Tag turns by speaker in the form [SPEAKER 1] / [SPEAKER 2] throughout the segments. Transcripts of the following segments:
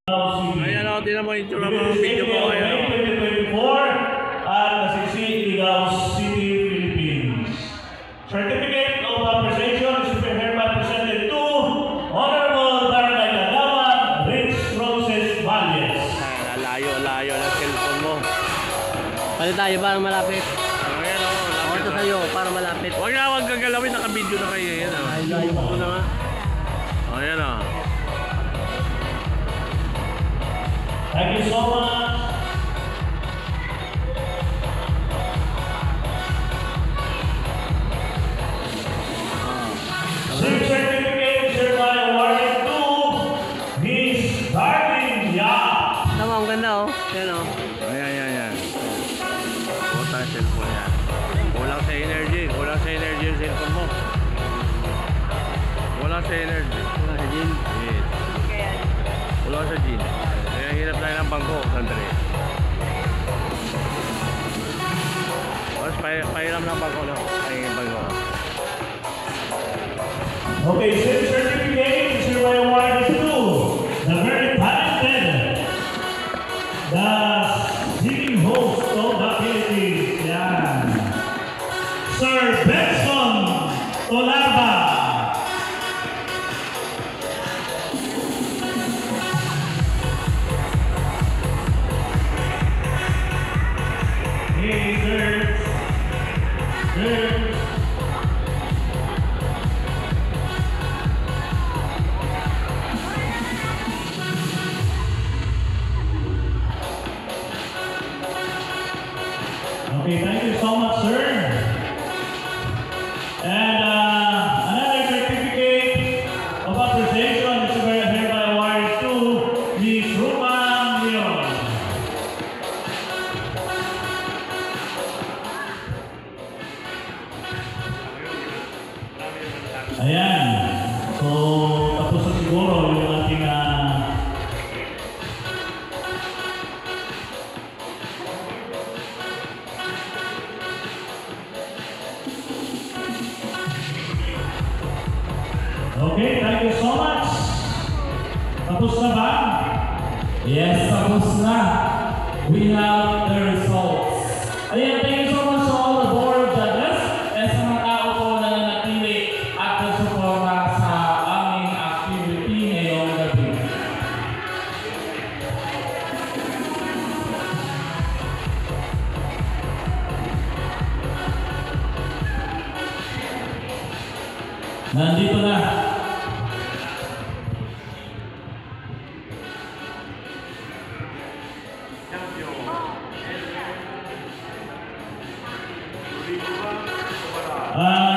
[SPEAKER 1] Ayan o, tinan mo yung tsura mga video ko. Ayan o.
[SPEAKER 2] 2024 at nasisi Ligao City, Philippines. Certificate of Appreciation is hereby presented to Honorable Barangay Kagawan, Rich Roses Valles.
[SPEAKER 1] Layo ng cellphone mo.
[SPEAKER 3] Pali tayo para malapit.
[SPEAKER 1] Ayan o,
[SPEAKER 3] Ako ito sa'yo para malapit.
[SPEAKER 1] huwag gagalawin, naka-video na kayo. Ayan o.
[SPEAKER 3] Ay, layo.
[SPEAKER 1] Ito na nga. Ayan o.
[SPEAKER 2] Thank you so much. Same certificate is hereby awarded to Miss Darlene Yap.
[SPEAKER 3] Tama, ang ganda oh. Yan oh.
[SPEAKER 1] Ayan. Puta yung cellphone yan. Kulang sa energy yung cellphone mo. Kulang sa energy.
[SPEAKER 3] Wala sa gym.
[SPEAKER 1] Yes. Kulang sa gin. Kaya hirap tayo ng bangko, sandali. Tapos pahiram ng bangko lang. Ay, bangko.
[SPEAKER 2] Okay, same certificate is hereby awarded to the very talented, the singing host of the Philippines. Yan. Sir Benson Tolaba. Hey, sir. Okay, thank you so much, sir. And another certificate of appreciation is hereby awarded to Miss Ruman Leon. Ayan. So, tapos na siguro yung ating okay, thank you so much. Tapos na ba?
[SPEAKER 4] Yes, tapos na. We have the results. Ayan, thank you so much to all the board of judges and sa mga tao po na nanatili at nagsuporta sa aming activity ngayong gabi. Nandito na.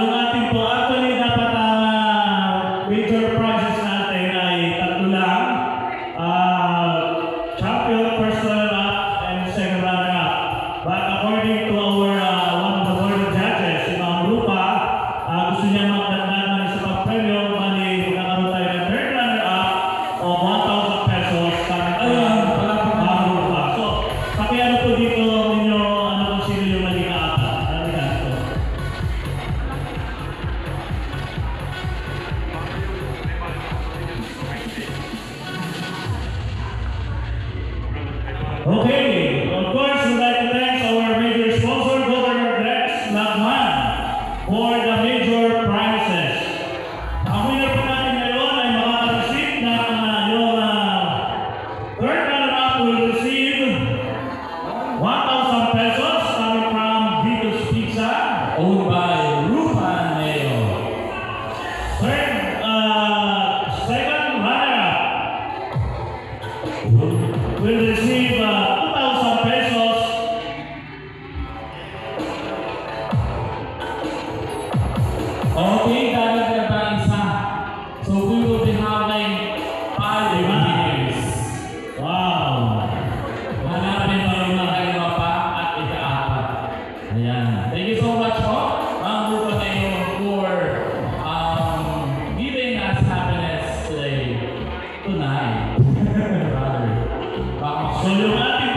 [SPEAKER 2] Yung ating po, actually dapat major prizes natin ay tatlo lang. Champion, first runner-up, and second runner-up. But according to our one of the board of judges, si Ma'am Rupa, gusto niya magdagdag ng isa pang premyo, bali magkakaroon tayo ng third runner-up o 1,000 pesos coming
[SPEAKER 4] Ayun, wala pa nga.
[SPEAKER 2] Ma'am Rupa. So, pakiano po dito ninyo, ano kung sino yung maging apat. Okay, of course, we'd like to thank our major sponsor, Governor Rex Lagman, for the major prizes. Ang winner po natin ngayon ay makaka-receive ng yung third runner-up will receive 1,000 pesos coming from Vito's Pizza.
[SPEAKER 4] Owned by Rupan Leo.
[SPEAKER 2] Second runner-up will receive 2,000 pesos.
[SPEAKER 4] Okay, dahil pa isa. So we will be having 5 winners.
[SPEAKER 2] Wow!
[SPEAKER 4] Hanapin pa rin na kayo pa at ika-apat. Ayan. Thank you so much po, Ma'am Rupa Leo, for giving us happiness today. Tonight. Rather.
[SPEAKER 2] So yung ating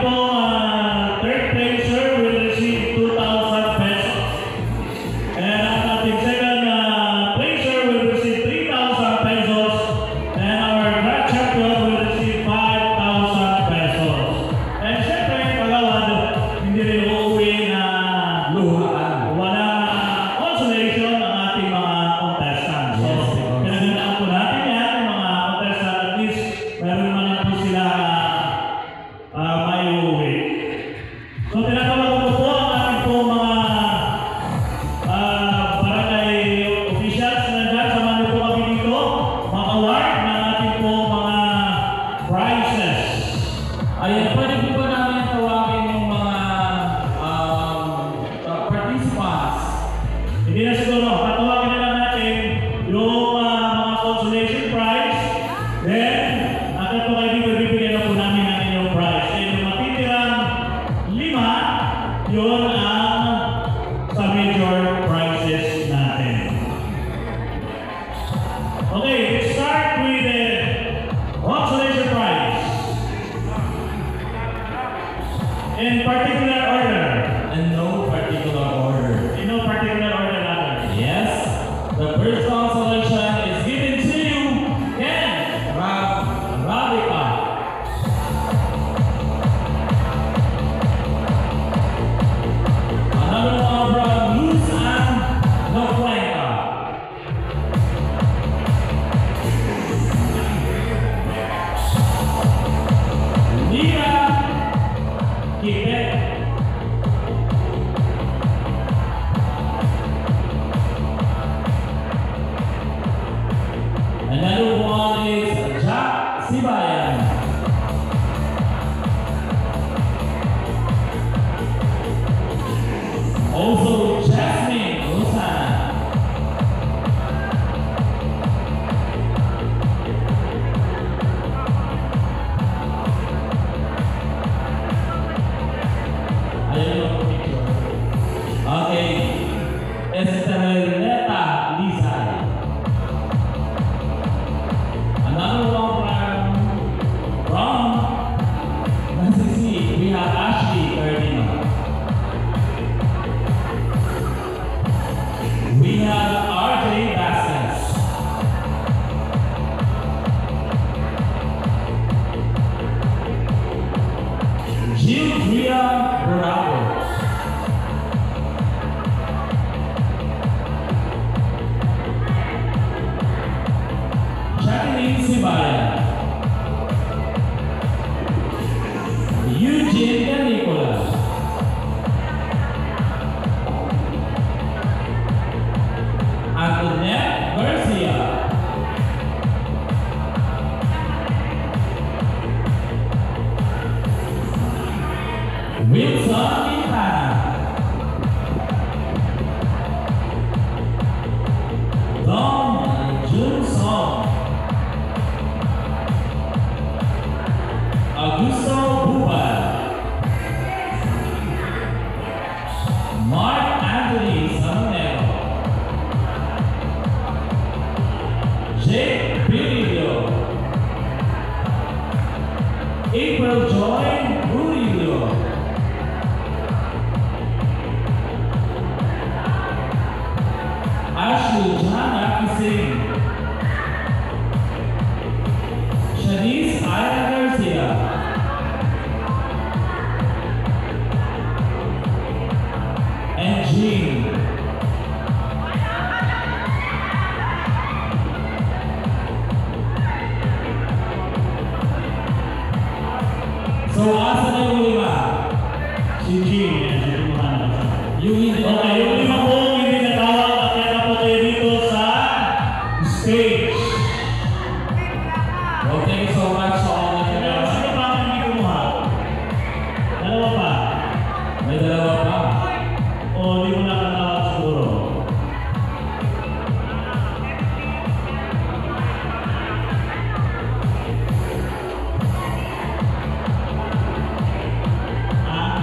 [SPEAKER 4] Ayan, pwede po ba namin tawagin yung mga participants?
[SPEAKER 2] Hindi na siguro, patawagin na lang natin yung mga consolation prize. Then, agad po kayo dito, bibigyan na po namin ang inyong prize. Then, yung matitirang 5, yun ang sa major prizes natin. Okay, let's start with the consolation prize. In particular order.
[SPEAKER 4] In no particular order.
[SPEAKER 2] In no particular order, rather.
[SPEAKER 4] Yes, the first consolation is given to you, Ken Radika. Another one from Luz Ann Nocuenca. Lira Quebec. Another one is Jack Sibayan. Also Jasmine Rosana. Ayan yung picture. Okay. Estreleta Lizay. Another one from Nansisi, we have Ashley Cardino. We have RJ Vasquez. Gildria Bravo. Jacqueline Sibayan. Eugene Canicola. Antoinette Garcia. Wilson Quintana. Dom Jun Song. Augusto Bubal. Mark Anthony Samonero. Jake Bililio. April Joy Murillo. Ashley Jana Kising. Shanice Aya Garcia. And Jean. So, asa na yung lima?
[SPEAKER 2] Si Jim, yan, si Jim Mohamed.
[SPEAKER 4] Yung hindi na
[SPEAKER 2] Okay, yung 5 po hindi natawag at kaya po kayo dito sa stage.
[SPEAKER 4] Well, thank you so much sa all of you.
[SPEAKER 2] Sino pa ang hindi kumuha? Dalawa pa.
[SPEAKER 4] May dalawa pa.
[SPEAKER 2] O hindi mo nakatawag siguro. Ah?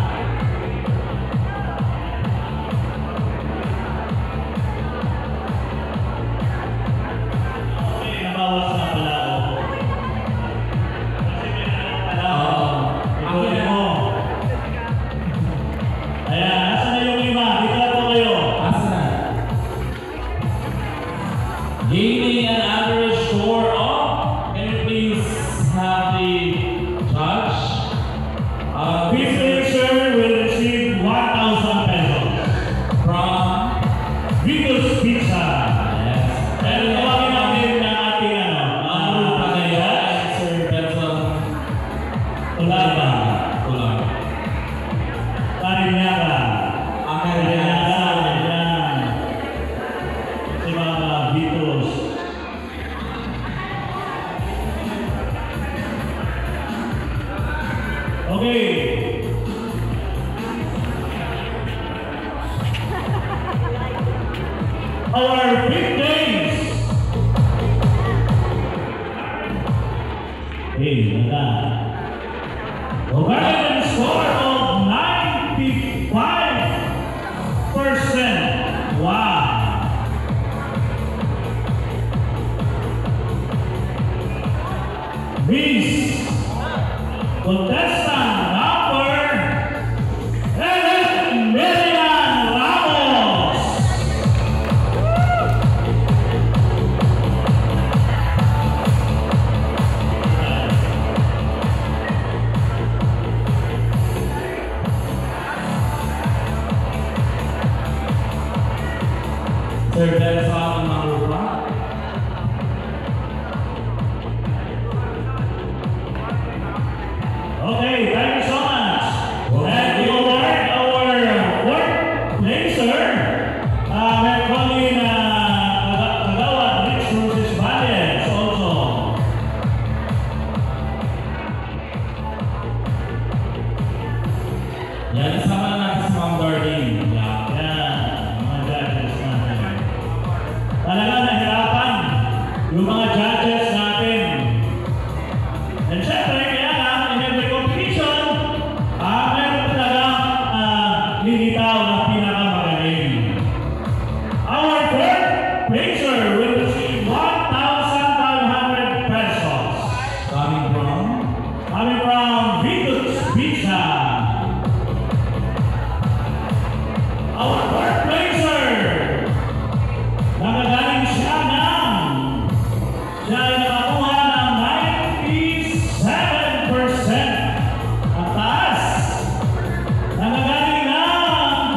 [SPEAKER 2] Okay. Our big days. Hey, madam. Regarding the score of 95%. Wow. Miss contestant number 11, Merian Ramos.
[SPEAKER 4] Sir, that's all number 1.
[SPEAKER 2] Okay, thank you so much. And we award our fourth placer, we're calling Kagawad Rich Roses Valles also.
[SPEAKER 4] Yan, kasama na natin si Ma'am Darlene. Yeah.
[SPEAKER 2] Yan, mga judges natin. Talaga nahirapan yung mga judges natin. And syempre, kaya lang, in every competition, meron talagang lilitaw na pinakamagaling. Our third placer will receive 1,500 pesos.
[SPEAKER 4] Coming from?
[SPEAKER 2] Coming from Vitus Pizza. Our fourth placer, nagagaling siya ay nakakuha ng 97%. Ang taas. Nagagaling ng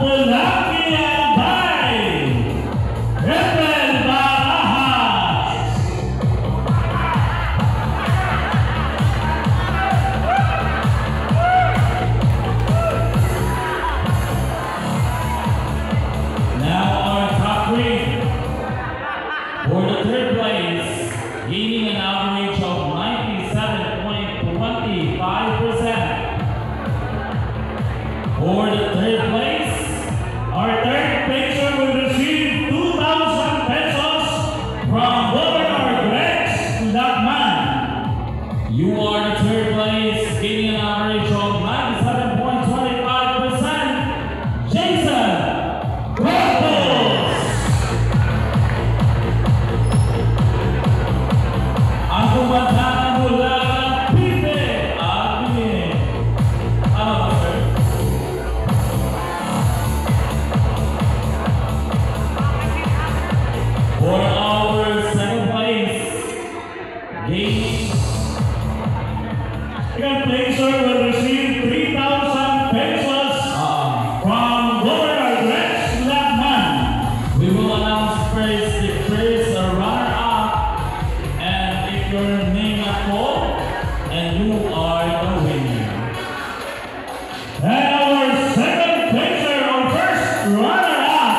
[SPEAKER 2] Pulakia by Ethel Barajas.
[SPEAKER 4] Now our top three. For the third place, gaining an average of 97.25%. For the third place,
[SPEAKER 2] Our third placer will receive 2,000 pesos from Governor Rex Lacman.
[SPEAKER 4] you are the third place, gaining an average of 97.25%. Jason Campos. Ang kumanta mula Pipe Amin. Ano ba, sir? For our second place, gaining
[SPEAKER 2] Second placer will receive 3,000 pesos from Governor Rex Lacman.
[SPEAKER 4] we will announce first the first runner-up, and if your name is called, and you are the winner.
[SPEAKER 2] And our second placer, our first runner-up,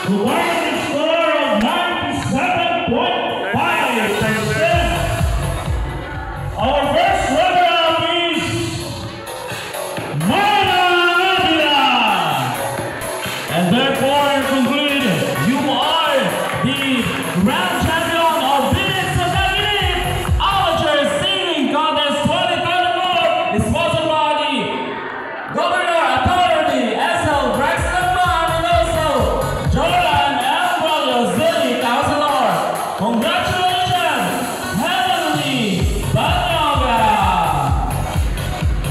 [SPEAKER 2] who got a score of 97.5%. Our first runner-up is Mana Avila.
[SPEAKER 4] And therefore conclude, you are the grand champion of Bilis Sagagini Amateur Singing Contest 2024, sponsored by the Governor Authority, SL Braxton Man, and also Jordan L. Zilli, Councilor. Congratulations, Heavenly Banyaga!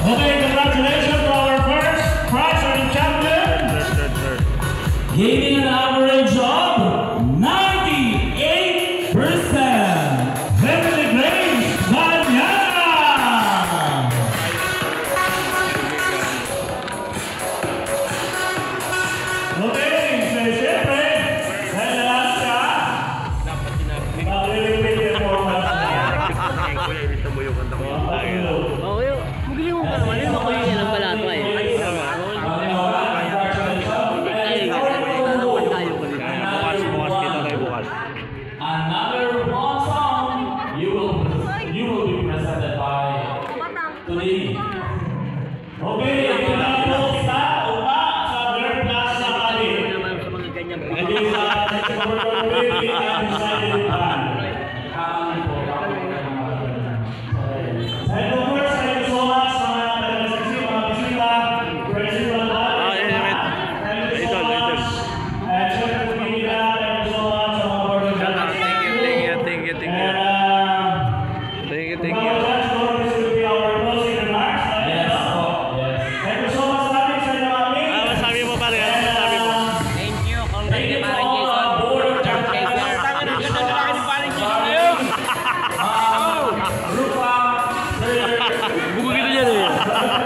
[SPEAKER 2] Okay, congratulations to our first prize or champion.
[SPEAKER 1] Third.
[SPEAKER 4] Gaining an average of 98%.
[SPEAKER 2] Heavenly Grace Banyaga. Okay, so siyempre, dahil nalang siya, mag-repeat performance niya.
[SPEAKER 1] Kuya, ibig mo yung kanta ko.
[SPEAKER 3] Oo, yun. Magaling mo pa naman. Yun ako yung ilang pala ito eh. Ay, tayo ko dito.
[SPEAKER 1] Bukas kita tayo bukas.
[SPEAKER 4] Another one song you will be presented by today.
[SPEAKER 2] Okay, ito na po sa upa sa Bear Plus na kali.
[SPEAKER 3] Naman sa mga ganyan.
[SPEAKER 2] Lagi sa security and decided plan. And of course, thank you so much sa mga taga-sisi, mga bisita, Principal Lahat. Thank you so much. And syempre po Pimila, thank you so much sa mga board of directors.
[SPEAKER 1] Thank you.
[SPEAKER 2] And Thank you. This will be our closing remarks.
[SPEAKER 4] Yes po. Yes.
[SPEAKER 2] Thank you so much sa inyo kami.
[SPEAKER 1] Masabi mo pare, ano masabi mo?
[SPEAKER 3] Thank you.
[SPEAKER 2] Thank you to all the board of directors. Rupa,
[SPEAKER 1] Bugugin niya eh.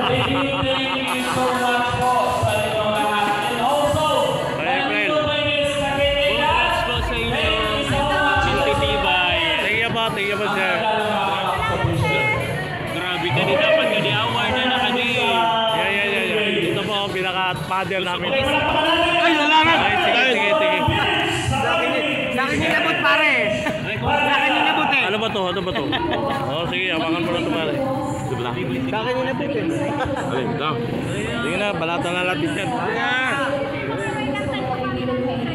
[SPEAKER 4] Thank you so much po sa inyong lahat. And also, thank you to my Miss Nakitikas.
[SPEAKER 3] po sa inyo.
[SPEAKER 4] Thank you so much.
[SPEAKER 1] Thank you po sir.
[SPEAKER 3] Grabe ka din dapat ka di-award na na kami.
[SPEAKER 1] Yeah. Ito po, pinaka-paddle namin.
[SPEAKER 2] Ay,
[SPEAKER 1] Ay, sige.
[SPEAKER 3] Sa akin nilabot pare. Sa akin nilabot eh.
[SPEAKER 1] Ano ba to? Oh, sige, hawakan mo lang ito pare.
[SPEAKER 3] Sa akin nilabot eh.
[SPEAKER 1] Alin, ito. Sige na, balatan na natin yan.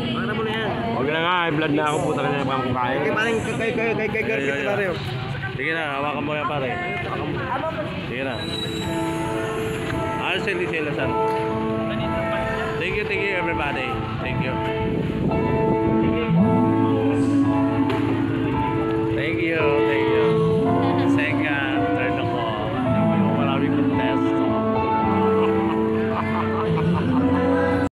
[SPEAKER 3] Para mo na yan.
[SPEAKER 1] Huwag na nga, blood na ako puta kanina pa akong kumain.
[SPEAKER 3] Parang kay pare.
[SPEAKER 1] Sige na, hawakan mo yan pare. Sige na. Sila san. Thank you everybody. Thank you.